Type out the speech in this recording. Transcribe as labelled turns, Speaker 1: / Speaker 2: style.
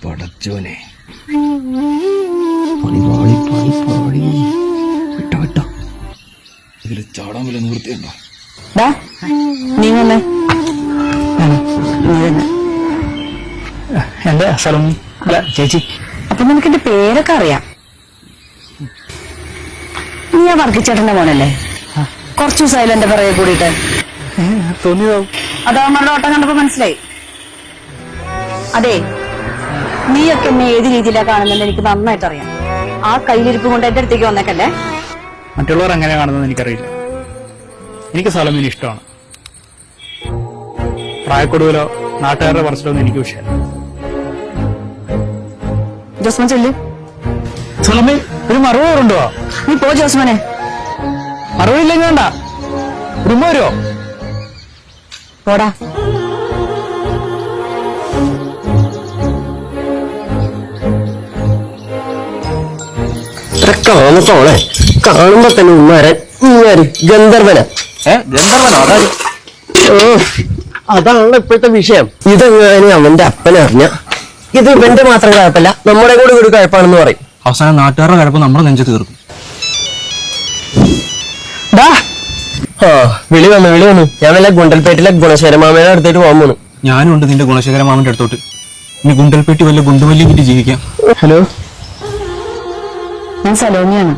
Speaker 1: പടച്ചോനെ പണി വിട്ടോ ഇതില് ചാടാൻ വല്ല നിവൃത്തിയുണ്ടോ?
Speaker 2: എന്റെ സ്ഥലം ചേച്ചി.
Speaker 3: അപ്പൊ നിനക്ക് എന്റെ പേരൊക്കെ അറിയാം. നീ ആ വർക്കിച്ചേട്ടന്റെ മോനല്ലേ? കുറച്ചു ദിവസമായാലും എന്റെ പിറകെ കൂടിയിട്ട്.
Speaker 2: തോന്നിയതാവും.
Speaker 3: അതവന്മാരുടെ ഓട്ടം കണ്ടപ്പോ മനസ്സിലായി. അതെ, നീയൊക്കെ എന്നെ ഏത് രീതിയിലാ കാണുന്നത് എനിക്ക് നന്നായിട്ട് അറിയാം. ആ കയ്യിലിരിപ്പ് കൊണ്ട് എന്റെ അടുത്തേക്ക് വന്നേക്കല്ലേ.
Speaker 2: മറ്റുള്ളവർ എങ്ങനെ കാണുന്നത് എനിക്കറിയില്ല. എനിക്ക് സലോമിനെ ഇഷ്ടമാണ്. പ്രായക്കൊടുവിലോ നാട്ടുകാരുടെ പറച്ചിലൊന്നും എനിക്ക് വിഷയമല്ല.
Speaker 3: ജോസ്മൻ ചെല്ലു.
Speaker 2: സലോമി, ഒരു മറുപടിയുണ്ടോ?
Speaker 3: നീ പോ ജോസ്മനെ.
Speaker 2: മറുപടിയില്ലെങ്കിൽ വേണ്ട, ഉമ്മ വരുമോ?
Speaker 3: പോടാ.
Speaker 4: കാമത്തോളെ കാണുമ്പോ തന്നെ ഉമ്മാരൻ ഗന്ധർവനാ. അതാണല്ലോ ഇപ്പോഴത്തെ വിഷയം. ഇതെങ്ങാനും അവന്റെ അപ്പനറിഞ്ഞ ഇത് ഇവന്റെ മാത്രം കുഴപ്പമില്ല, നമ്മുടെ കൂടെ ഒരു കുഴപ്പമാണെന്ന് പറയും.
Speaker 1: അവസാനം നാട്ടുകാരുടെ കുഴപ്പം നമ്മുടെ നെഞ്ചു തീർക്കും.
Speaker 4: വിളി വന്നു. ഞാൻ വല്ല ഗുണ്ടൽപേട്ടിലെ ഗുണശേഖരമാമയുടെ അടുത്തേക്ക് പോകാൻ പോണു.
Speaker 1: ഞാനും ഉണ്ട് നിന്റെ ഗുണശേഖര മാമന്റെ അടുത്തോട്ട്. ഇനി ഗുണ്ടൽപേട്ടി വല്ല ഗുണ്ടുമല്ലിയും കിട്ടി ജീവിക്കാം.
Speaker 4: ഹലോ,
Speaker 3: ഞാൻ സലോമിയാണ്.